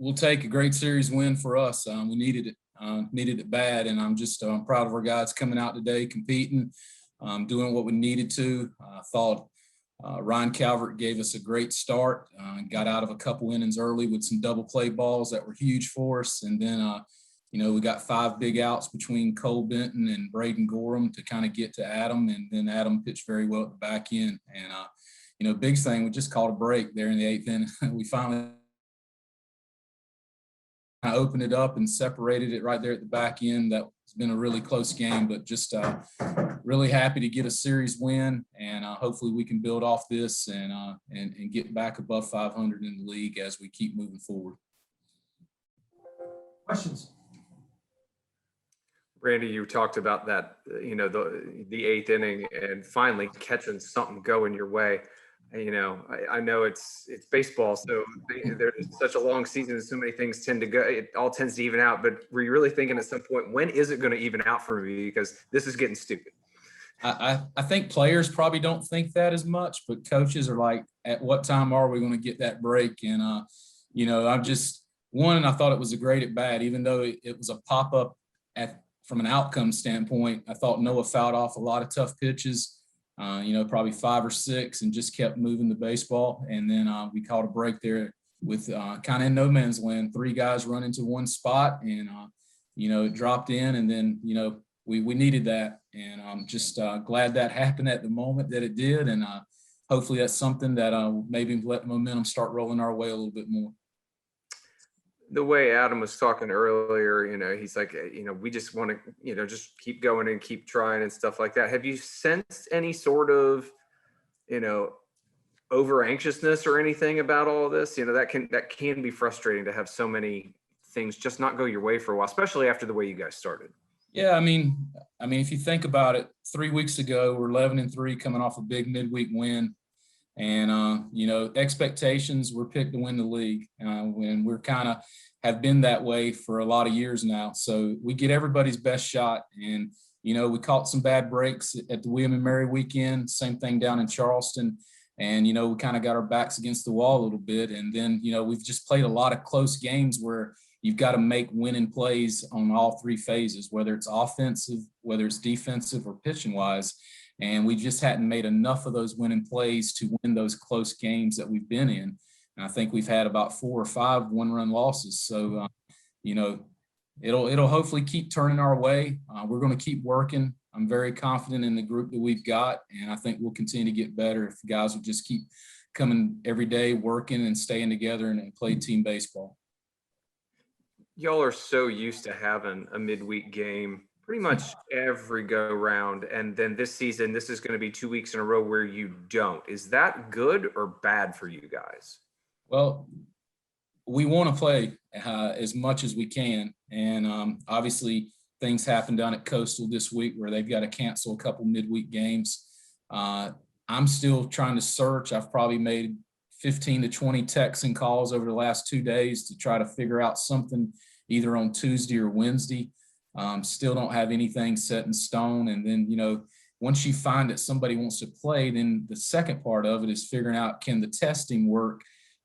we'll take a great series win for us. We needed it bad, and I'm proud of our guys coming out today, competing, doing what we needed to. I thought Ryan Calvert gave us a great start, got out of a couple innings early with some double play balls that were huge for us, and then we got 5 big outs between Cole Benton and Braden Gorham to kind of get to Adam, and then Adam pitched very well at the back end. And big thing, we just called a break there in the 8th inning. We finally opened it up and separated it right there at the back end. That's been a really close game, but just really happy to get a series win, and hopefully we can build off this and get back above 500 in the league as we keep moving forward. Questions? Randy, you talked about that, the 8th inning and finally catching something going your way. I know it's baseball, so there's such a long season and so many things tend to go, it all tends to even out. But were you really thinking at some point, when is it going to even out for me? Because this is getting stupid. I think players probably don't think that as much, but coaches are like, at what time are we going to get that break? And, I'm just, I thought it was a great at bat, even though it was a pop-up from an outcome standpoint. I thought Noah fouled off a lot of tough pitches, probably 5 or 6, and just kept moving the baseball. And then we caught a break there with kind of in no man's land, 3 guys run into one spot, and, it dropped in, and then, we needed that. And I'm just glad that happened at the moment that it did. And hopefully that's something that maybe let momentum start rolling our way a little bit more. The way Adam was talking earlier, he's like, we just want to, just keep going and keep trying and stuff like that. Have you sensed any sort of, over anxiousness or anything about all of this? That can be frustrating to have so many things just not go your way for a while, especially after the way you guys started. Yeah, I mean, if you think about it, 3 weeks ago, we're 11-3 coming off a big midweek win. And, expectations were picked to win the league. When we're kind of have been that way for a lot of years now. So we get everybody's best shot. And, we caught some bad breaks at the William and Mary weekend, same thing down in Charleston. And, we kind of got our backs against the wall a little bit. And then, we've just played a lot of close games where you've got to make winning plays on all 3 phases, whether it's offensive, whether it's defensive or pitching wise. And we just hadn't made enough of those winning plays to win those close games that we've been in. And I think we've had about 4 or 5 one-run losses. So, it'll hopefully keep turning our way. We're going to keep working. I'm very confident in the group that we've got, and I think we'll continue to get better if the guys will just keep coming every day, working and staying together and play team baseball. Y'all are so used to having a midweek game pretty much every go round, and then this season, this is going to be 2 weeks in a row where you don't. Is that good or bad for you guys? Well, we want to play as much as we can, and obviously things happen down at Coastal this week where they've got to cancel a couple midweek games. I'm still trying to search. I've probably made 15 to 20 texts and calls over the last 2 days to try to figure out something either on Tuesday or Wednesday. Still don't have anything set in stone. And then, once you find that somebody wants to play, then the second part of it is figuring out, can the testing work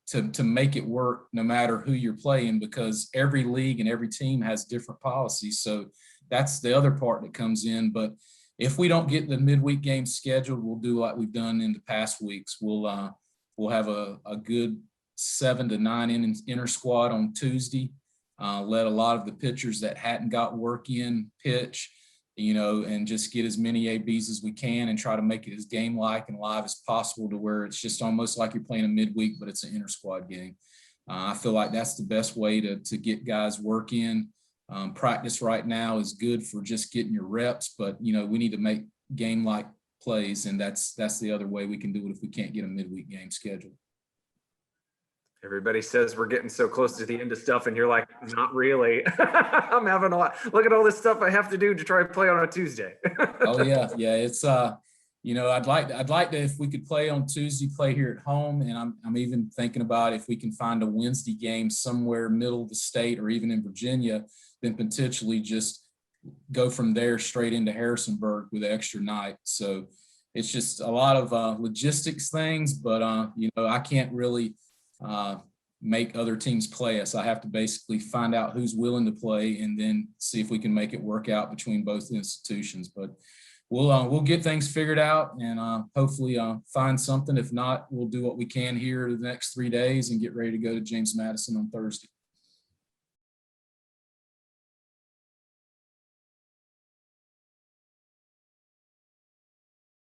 to make it work no matter who you're playing, because every league and every team has different policies. So that's the other part that comes in. But if we don't get the midweek game scheduled, we'll do like we've done in the past weeks. We'll have a good 7 to 9 innings inter squad on Tuesday. Let a lot of the pitchers that hadn't got work in pitch, and just get as many ABs as we can and try to make it as game-like and live as possible to where it's just almost like you're playing a midweek, but it's an inter squad game. I feel like that's the best way to get guys work in. Practice right now is good for just getting your reps, but, we need to make game-like plays, and that's the other way we can do it if we can't get a midweek game scheduled. Everybody says we're getting so close to the end of stuff, and you're like, not really. I'm having a lot. Look at all this stuff I have to do to try to play on a Tuesday. Oh yeah. It's I'd like to, if we could play on Tuesday, play here at home, and I'm even thinking about if we can find a Wednesday game somewhere middle of the state or even in Virginia, then potentially just go from there straight into Harrisonburg with an extra night. So it's just a lot of logistics things, but I can't really make other teams play us. I have to basically find out who's willing to play and then see if we can make it work out between both institutions. But we'll get things figured out and hopefully find something. If not, we'll do what we can here the next 3 days and get ready to go to James Madison on Thursday.